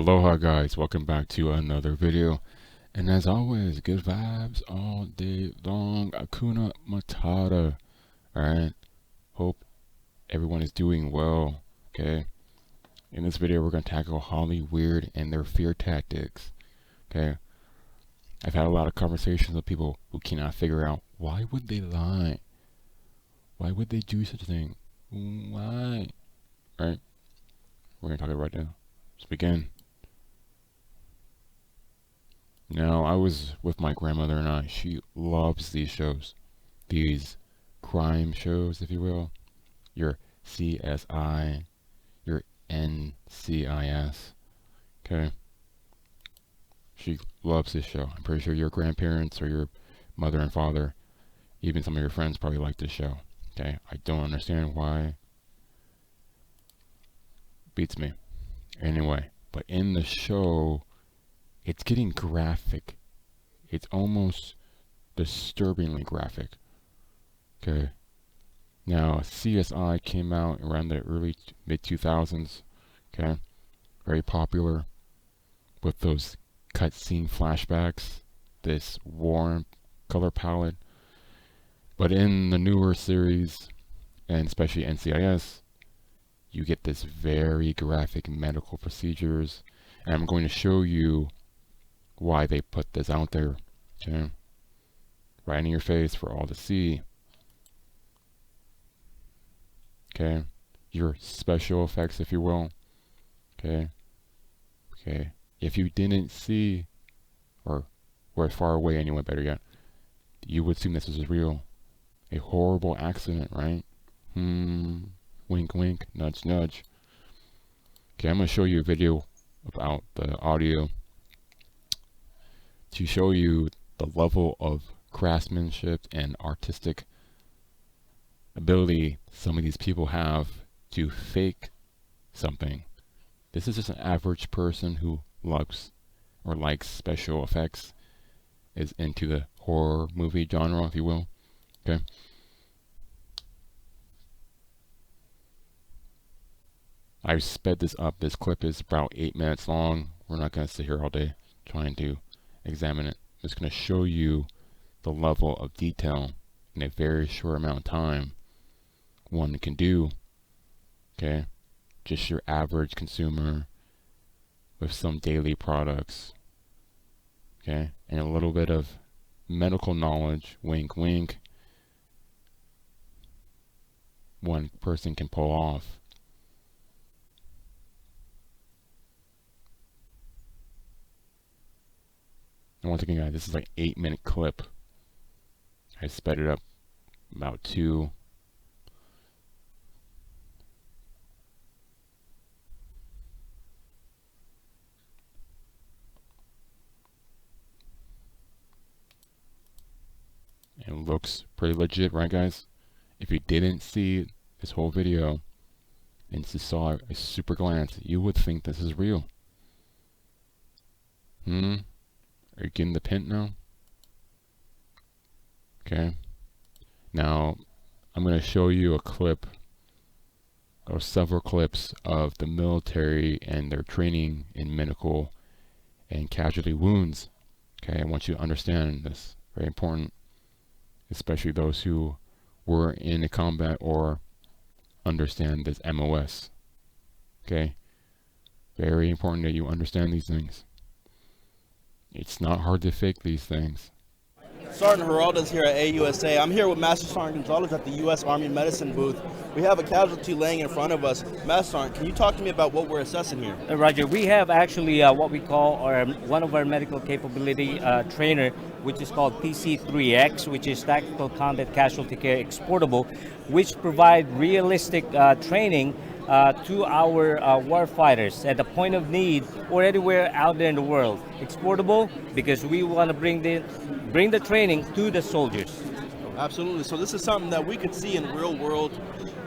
Aloha guys, welcome back to another video. And as always, good vibes all day long. Akuna Matata. Alright. Hope everyone is doing well. Okay. In this video we're gonna tackle Hollywood and their fear tactics. Okay. I've had a lot of conversations with people who cannot figure out why would they lie? Why would they do such a thing? Why? Alright. We're gonna talk about it right now. Let's begin. Now, I was with my grandmother and she loves these shows. These crime shows, if you will. Your CSI, your NCIS. Okay? She loves this show. I'm pretty sure your grandparents or your mother and father, even some of your friends probably like this show. Okay? I don't understand why. Beats me. Anyway, but in the show, it's getting graphic. It's almost disturbingly graphic. Okay. Now, CSI came out around the early mid-2000s. Okay. Very popular with those cutscene flashbacks, this warm color palette. But in the newer series, and especially NCIS, you get this very graphic medical procedures. And I'm going to show you why they put this out there, okay? Right in your face for all to see. Okay, your special effects, if you will. Okay, if you didn't see, or were far away anyway, better yet, you would assume this is real. A horrible accident, right? Wink, wink, nudge, nudge. Okay, I'm gonna show you a video about the audio to show you the level of craftsmanship and artistic ability some of these people have to fake something. This is just an average person who loves or likes special effects, is into the horror movie genre, if you will. Okay. I've sped this up. This clip is about 8 minutes long. We're not going to sit here all day trying to examine it. I'm just going to show you the level of detail in a very short amount of time one can do. Okay, just your average consumer with some daily products. Okay, and a little bit of medical knowledge, wink wink, one person can pull off. And once again guys, this is like 8-minute clip. I sped it up about 2. And it looks pretty legit, right guys? If you didn't see this whole video and just saw a super glance, you would think this is real. Are you getting the hint now? Okay. Now, I'm going to show you a clip, or several clips, of the military and their training in medical and casualty wounds. Okay, I want you to understand this. Very important. Especially those who were in a combat or understand this MOS. Okay? Very important that you understand these things. It's not hard to fake these things. Sergeant Geraldo's here at AUSA. I'm here with Master Sergeant Gonzalez at the U.S. Army Medicine booth. We have a casualty laying in front of us. Master Sergeant, can you talk to me about what we're assessing here? Roger, we have actually what we call one of our medical capability trainer, which is called PC3X, which is Tactical Combat Casualty Care Exportable, which provide realistic training to our warfighters at the point of need or anywhere out there in the world. Exportable because we want to bring the training to the soldiers. Absolutely. So this is something that we could see in real world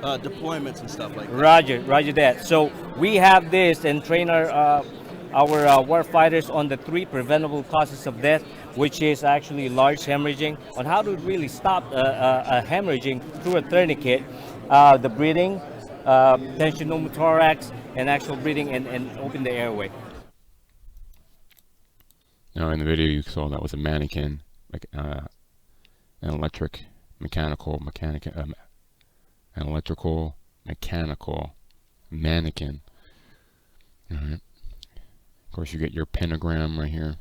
deployments and stuff like that. Roger that. So we have this and train our warfighters on the 3 preventable causes of death, which is actually large hemorrhaging, on how to really stop a hemorrhaging through a tourniquet, the breathing, tension pneumothorax, and actual breathing and open the airway. Now in the video you saw that was a mannequin, like an electrical mechanical mannequin. All right. Of course, you get your pentagram right here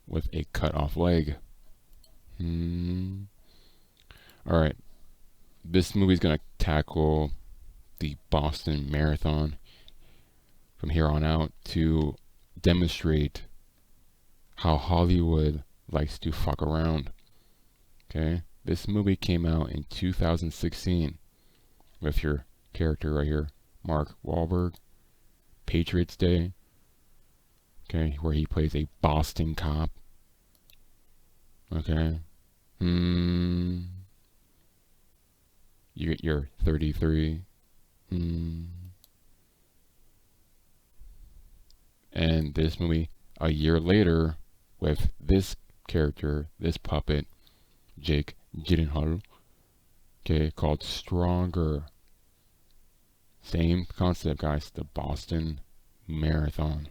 with a cut off leg. All right. This movie's gonna tackle the Boston Marathon from here on out to demonstrate how Hollywood likes to fuck around. Okay, this movie came out in 2016 with your character right here, Mark Wahlberg, Patriots Day. Okay, where he plays a Boston cop. Okay, you get your 33. And this movie, a year later, with this character, this puppet, Jake Gyllenhaal, okay, called Stronger. Same concept, guys, the Boston Marathon.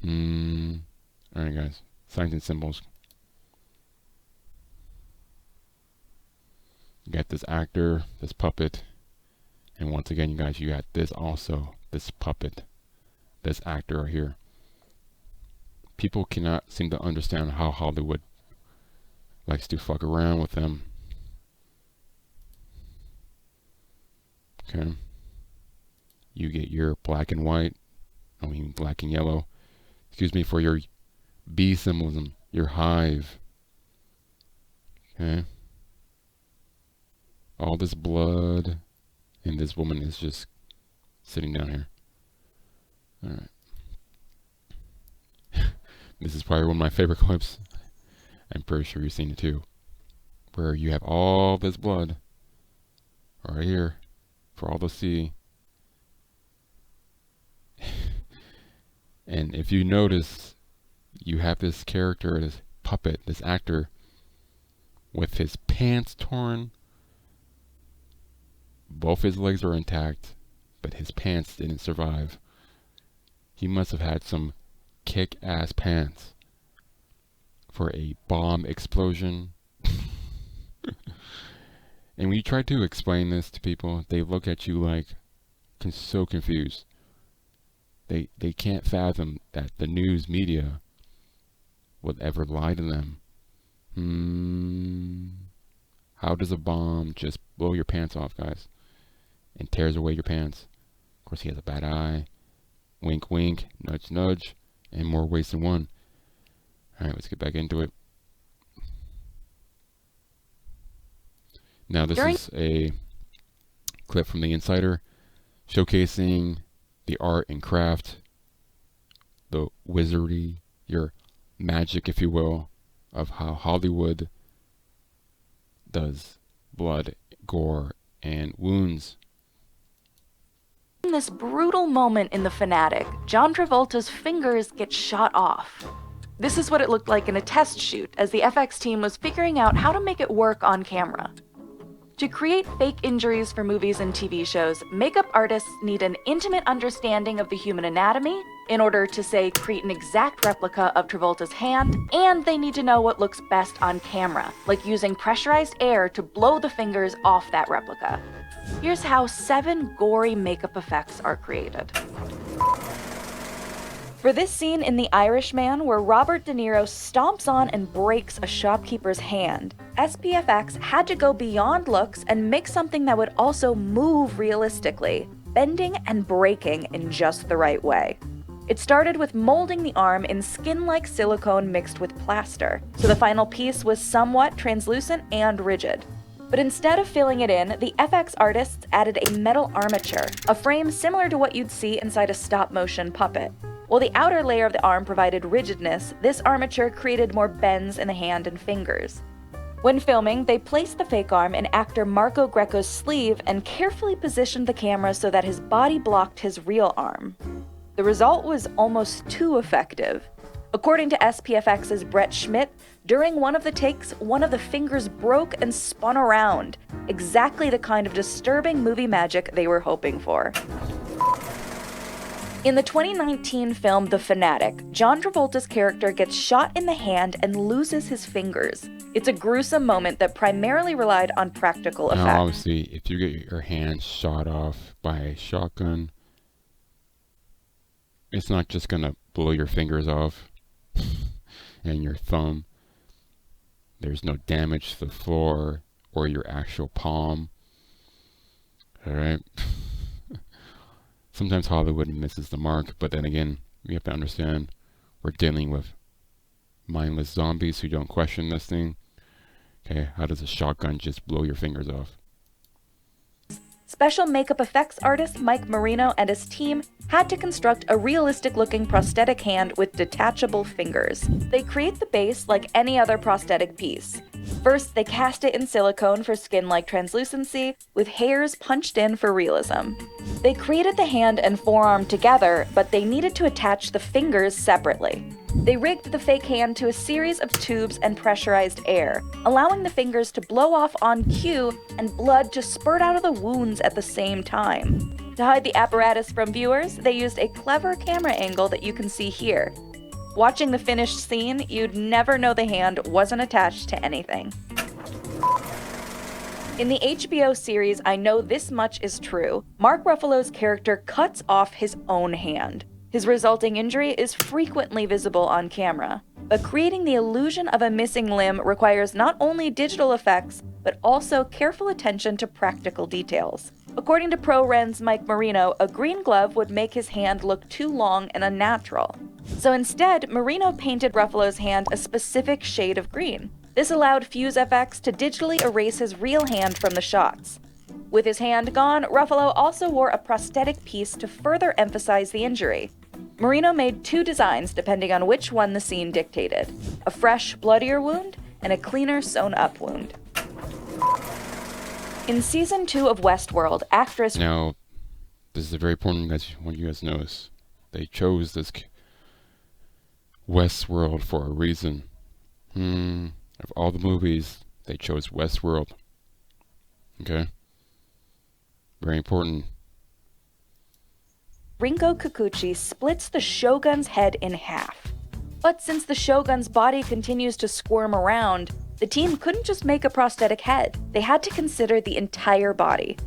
Alright, guys, signs and symbols. You got this actor, this puppet, and once again, you guys, you got this also, this puppet, this actor right here. People cannot seem to understand how Hollywood likes to fuck around with them. Okay. You get your black and white, I mean black and yellow. Excuse me for your bee symbolism, your hive. Okay. All this blood, and this woman is just sitting down here. Alright. This is probably one of my favorite clips. I'm pretty sure you've seen it too. Where you have all this blood right here for all to see. And if you notice, you have this character, this puppet, this actor, with his pants torn. Both his legs are intact, but his pants didn't survive. He must have had some kick-ass pants for a bomb explosion. And when you try to explain this to people, they look at you like so confused. They can't fathom that the news media would ever lie to them. How does a bomb just blow your pants off, guys, and tears away your pants? Of course, he has a bad eye. Wink, wink, nudge, nudge, and more ways than one. Alright, let's get back into it. Now, this is a clip from The Insider showcasing the art and craft, the wizardry, your magic, if you will, of how Hollywood does blood, gore, and wounds. In this brutal moment in The Fanatic, John Travolta's fingers get shot off. This is what it looked like in a test shoot as the FX team was figuring out how to make it work on camera. To create fake injuries for movies and TV shows, makeup artists need an intimate understanding of the human anatomy in order to, say, create an exact replica of Travolta's hand, and they need to know what looks best on camera, like using pressurized air to blow the fingers off that replica. Here's how 7 gory makeup effects are created. For this scene in The Irishman, where Robert De Niro stomps on and breaks a shopkeeper's hand, SPFX had to go beyond looks and make something that would also move realistically, bending and breaking in just the right way. It started with molding the arm in skin-like silicone mixed with plaster, so the final piece was somewhat translucent and rigid. But instead of filling it in, the FX artists added a metal armature, a frame similar to what you'd see inside a stop-motion puppet. While the outer layer of the arm provided rigidness, this armature created more bends in the hand and fingers. When filming, they placed the fake arm in actor Marco Greco's sleeve and carefully positioned the camera so that his body blocked his real arm. The result was almost too effective. According to SPFX's Brett Schmidt, during one of the takes, one of the fingers broke and spun around, exactly the kind of disturbing movie magic they were hoping for. In the 2019 film The Fanatic, John Travolta's character gets shot in the hand and loses his fingers. It's a gruesome moment that primarily relied on practical Now, effects. obviously, if you get your hand shot off by a shotgun, it's not just gonna blow your fingers off and your thumb. There's no damage to the floor or your actual palm. Alright? Sometimes Hollywood misses the mark, but then again, we have to understand we're dealing with mindless zombies who don't question this thing. Okay, how does a shotgun just blow your fingers off? Special makeup effects artist Mike Marino and his team had to construct a realistic-looking prosthetic hand with detachable fingers. They create the base like any other prosthetic piece. First, they cast it in silicone for skin-like translucency, with hairs punched in for realism. They created the hand and forearm together, but they needed to attach the fingers separately. They rigged the fake hand to a series of tubes and pressurized air, allowing the fingers to blow off on cue and blood to spurt out of the wounds at the same time. To hide the apparatus from viewers, they used a clever camera angle that you can see here. Watching the finished scene, you'd never know the hand wasn't attached to anything. In the HBO series I Know This Much Is True, Mark Ruffalo's character cuts off his own hand. His resulting injury is frequently visible on camera. But creating the illusion of a missing limb requires not only digital effects, but also careful attention to practical details. According to ProRen's Mike Marino, a green glove would make his hand look too long and unnatural. So instead, Marino painted Ruffalo's hand a specific shade of green. This allowed Fuse FX to digitally erase his real hand from the shots. With his hand gone, Ruffalo also wore a prosthetic piece to further emphasize the injury. Marino made two designs depending on which one the scene dictated: a fresh, bloodier wound and a cleaner, sewn-up wound. In Season 2 of Westworld, actress... Now, this is a very important thing I want you guys to notice. They chose this Westworld for a reason. Of all the movies, they chose Westworld. Okay? Very important. Rinko Kikuchi splits the Shogun's head in half. But since the Shogun's body continues to squirm around, the team couldn't just make a prosthetic head. They had to consider the entire body.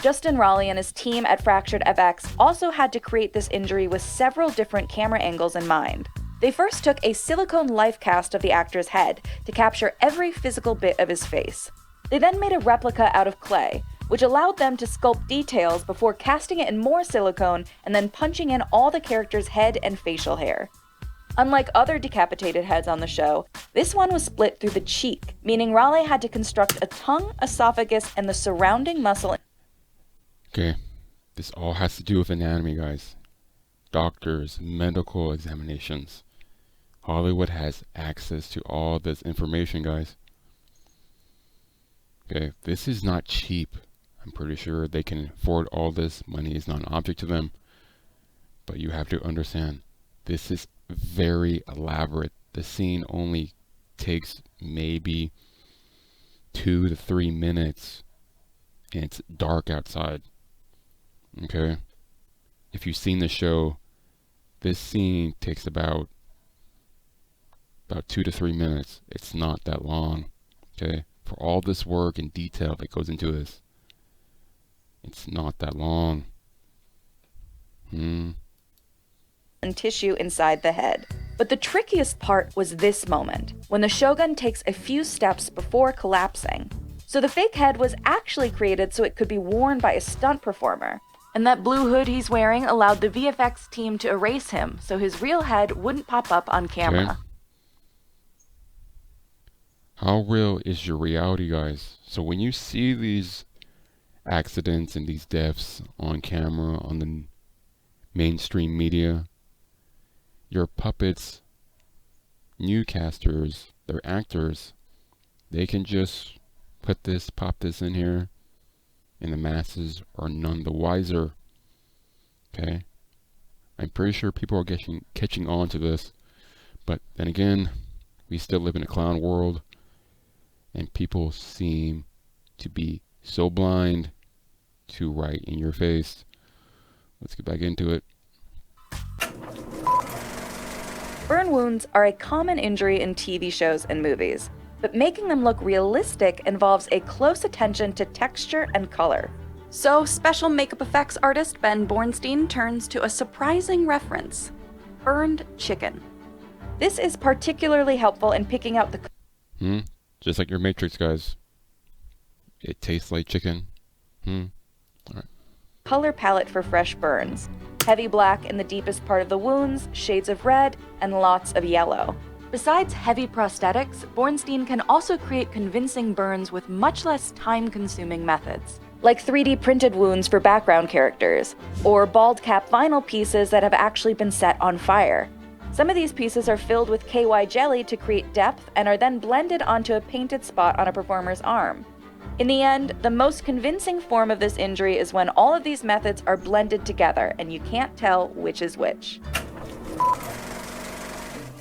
Justin Raleigh and his team at Fractured FX also had to create this injury with several different camera angles in mind. They first took a silicone life cast of the actor's head to capture every physical bit of his face. They then made a replica out of clay, which allowed them to sculpt details before casting it in more silicone and then punching in all the character's head and facial hair. Unlike other decapitated heads on the show, this one was split through the cheek, meaning Raleigh had to construct a tongue, esophagus, and the surrounding muscle. Okay, this all has to do with anatomy, guys. Doctors, medical examinations. Hollywood has access to all this information, guys. Okay, this is not cheap. I'm pretty sure they can afford all this. Money is not an object to them. But you have to understand, this is very elaborate. The scene only takes maybe 2 to 3 minutes, and it's dark outside. Okay? If you've seen the show, this scene takes about 2 to 3 minutes. It's not that long. Okay? For all this work and detail that goes into this, it's not that long. And tissue inside the head. But the trickiest part was this moment, when the Shogun takes a few steps before collapsing. So the fake head was actually created so it could be worn by a stunt performer. And that blue hood he's wearing allowed the VFX team to erase him so his real head wouldn't pop up on camera. Okay. How real is your reality, guys? So when you see these accidents and these deaths on camera, on the mainstream media, your puppets, newscasters, their actors, they can just pop this in here, and the masses are none the wiser. Okay? I'm pretty sure people are catching on to this, but then again, we still live in a clown world, and people seem to be so blind to right in your face. Let's get back into it. Burn wounds are a common injury in TV shows and movies, but making them look realistic involves a close attention to texture and color. So, special makeup effects artist Ben Bornstein turns to a surprising reference: burned chicken. This is particularly helpful in picking out the Just like your Matrix, guys. It tastes like chicken. color palette for fresh burns. Heavy black in the deepest part of the wounds, shades of red, and lots of yellow. Besides heavy prosthetics, Bornstein can also create convincing burns with much less time-consuming methods, like 3D printed wounds for background characters, or bald cap vinyl pieces that have actually been set on fire. Some of these pieces are filled with KY jelly to create depth and are then blended onto a painted spot on a performer's arm. In the end, the most convincing form of this injury is when all of these methods are blended together and you can't tell which is which.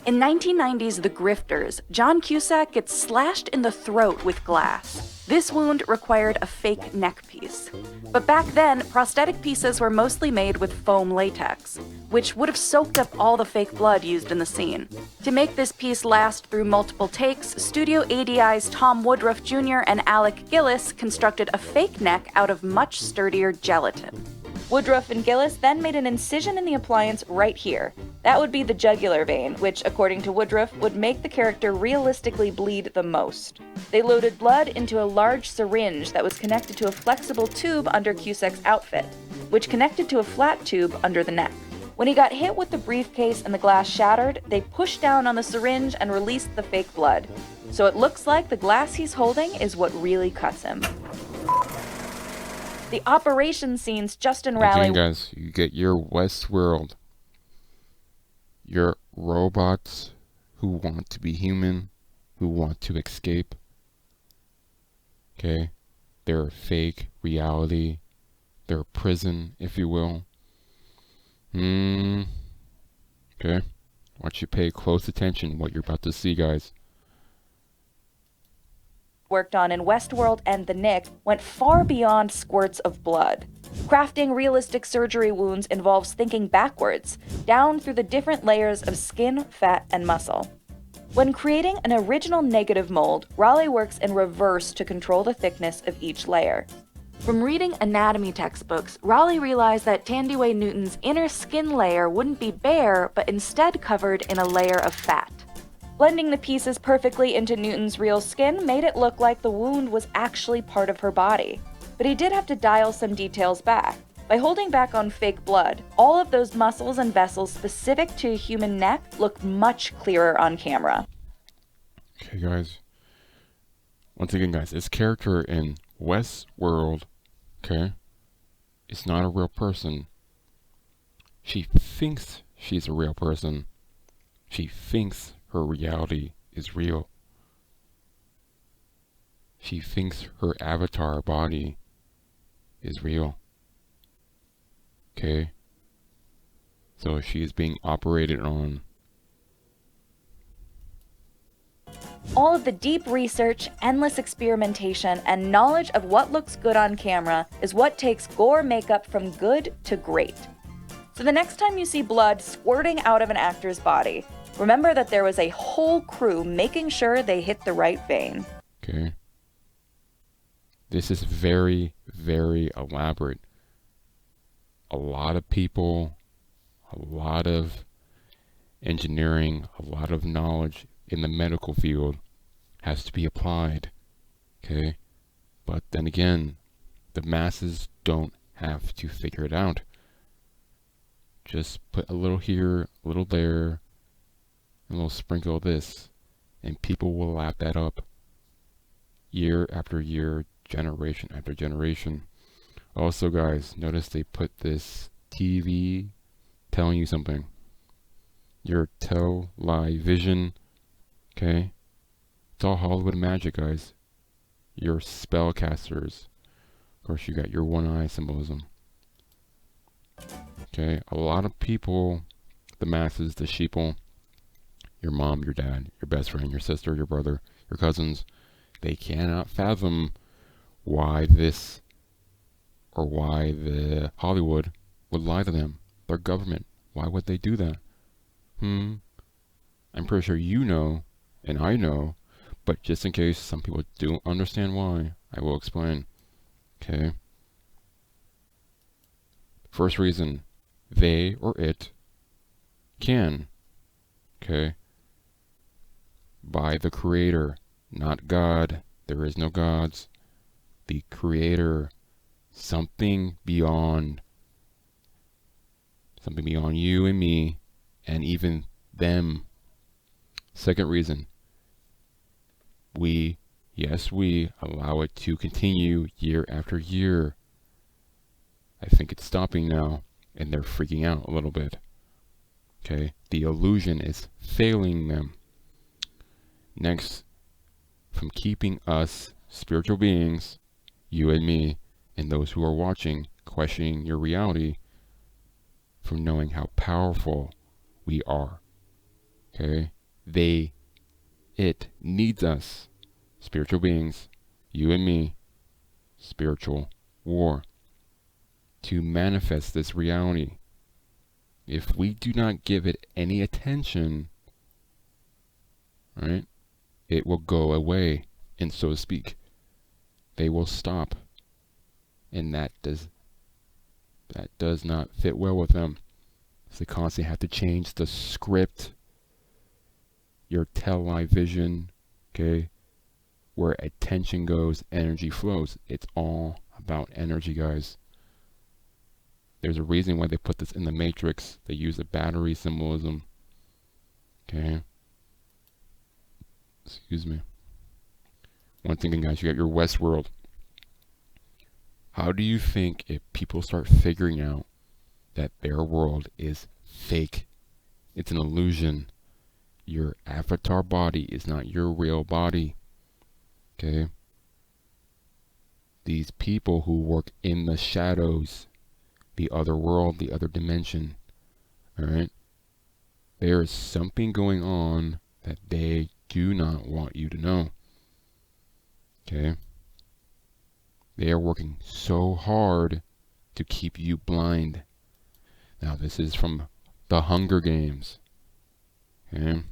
In 1990's The Grifters, John Cusack gets slashed in the throat with glass. This wound required a fake neck piece. But back then, prosthetic pieces were mostly made with foam latex, which would have soaked up all the fake blood used in the scene. To make this piece last through multiple takes, Studio ADI's Tom Woodruff Jr. and Alec Gillis constructed a fake neck out of much sturdier gelatin. Woodruff and Gillis then made an incision in the appliance right here. That would be the jugular vein, which, according to Woodruff, would make the character realistically bleed the most. They loaded blood into a large syringe that was connected to a flexible tube under Cusack's outfit, which connected to a flat tube under the neck. When he got hit with the briefcase and the glass shattered, they pushed down on the syringe and released the fake blood. So it looks like the glass he's holding is what really cuts him. The operation scenes Justin Raleigh... Again, guys, you get your Westworld. Your robots who want to be human, who want to escape. Okay? They're fake reality. They're prison, if you will. Okay? I want you to pay close attention to what you're about to see, guys. Worked on in Westworld and The Nick went far beyond squirts of blood. Crafting realistic surgery wounds involves thinking backwards, down through the different layers of skin, fat, and muscle. When creating an original negative mold, Raleigh works in reverse to control the thickness of each layer. From reading anatomy textbooks, Raleigh realized that Thandiwe Newton's inner skin layer wouldn't be bare, but instead covered in a layer of fat. Blending the pieces perfectly into Newton's real skin made it look like the wound was actually part of her body. But he did have to dial some details back. By holding back on fake blood, all of those muscles and vessels specific to a human neck look much clearer on camera. Okay, guys. Once again, guys, this character in Westworld, okay, is not a real person. She thinks she's a real person. She thinks her reality is real. She thinks her avatar body is real. Okay? So she is being operated on. All of the deep research, endless experimentation, and knowledge of what looks good on camera is what takes gore makeup from good to great. So the next time you see blood squirting out of an actor's body, remember that there was a whole crew making sure they hit the right vein. Okay? This is very, very elaborate. A lot of people, a lot of engineering, a lot of knowledge in the medical field has to be applied. Okay? But then again, the masses don't have to figure it out. Just put a little here, a little there, a little sprinkle of this, and people will lap that up year after year, generation after generation. Also, guys, notice they put this TV telling you something. Your television, okay? It's all Hollywood magic, guys. Your spellcasters. Of course, you got your one eye symbolism. Okay, a lot of people, the masses, the sheeple, your mom, your dad, your best friend, your sister, your brother, your cousins, they cannot fathom why this or why the Hollywood would lie to them. Their government. Why would they do that? I'm pretty sure you know, and I know, but just in case some people don't understand why, I will explain. Okay? First reason, they or it can, okay, by the Creator, not God. There is no gods. The Creator, something beyond you and me, and even them. Second reason, we allow it to continue year after year. I think it's stopping now, and they're freaking out a little bit. Okay, the illusion is failing them. Next, from keeping us, spiritual beings, you and me, and those who are watching, questioning your reality, from knowing how powerful we are. Okay? It needs us, spiritual beings, you and me, spiritual war, to manifest this reality. If we do not give it any attention, right, it will go away, and so to speak. They will stop. And that does not fit well with them. So they constantly have to change the script, your tell-lie vision, okay? Where attention goes, energy flows. It's all about energy, guys. There's a reason why they put this in the Matrix. They use a battery symbolism. Okay? Excuse me. One thing, guys, you got your Westworld. How do you think if people start figuring out that their world is fake? It's an illusion. Your avatar body is not your real body. Okay? These people who work in the shadows, the other world, the other dimension, alright? There is something going on that they do not want you to know. Okay? They are working so hard to keep you blind. Now, this is from the Hunger Games. Okay?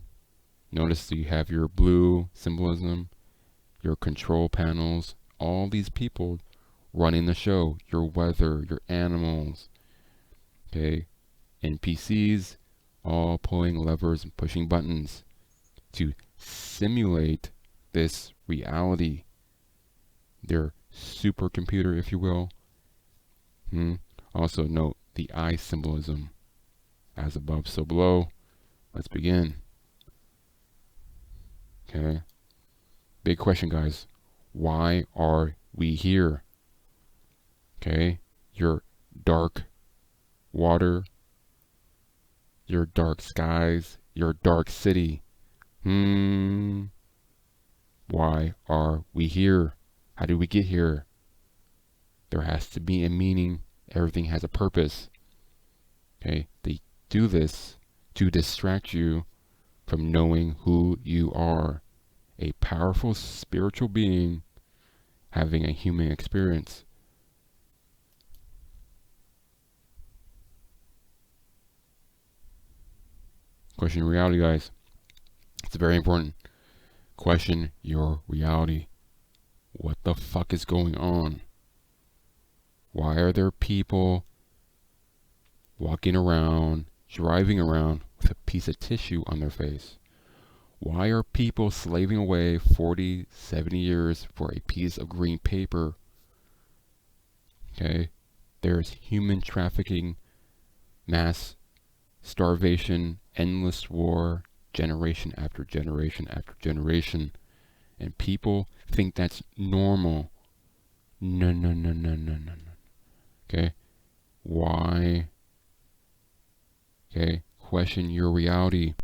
Notice you have your blue symbolism, your control panels, all these people running the show, your weather, your animals, okay? NPCs, all pulling levers and pushing buttons to simulate this reality. Their supercomputer, if you will. Also note the eye symbolism. As above, so below. Let's begin. Okay. Big question, guys. Why are we here? Okay. Your dark water, your dark skies, your dark city. Why are we here? How did we get here? There has to be a meaning. Everything has a purpose. Okay? They do this to distract you from knowing who you are. A powerful spiritual being having a human experience. Question your reality, guys. It's very important. Question your reality. What the fuck is going on? Why are there people walking around, driving around with a piece of tissue on their face? Why are people slaving away 40, 70 years for a piece of green paper? Okay? There's human trafficking, mass starvation, endless war, generation after generation after generation. And people think that's normal. No, no, no, no, no, no, no. Okay? Why? Okay? Question your reality.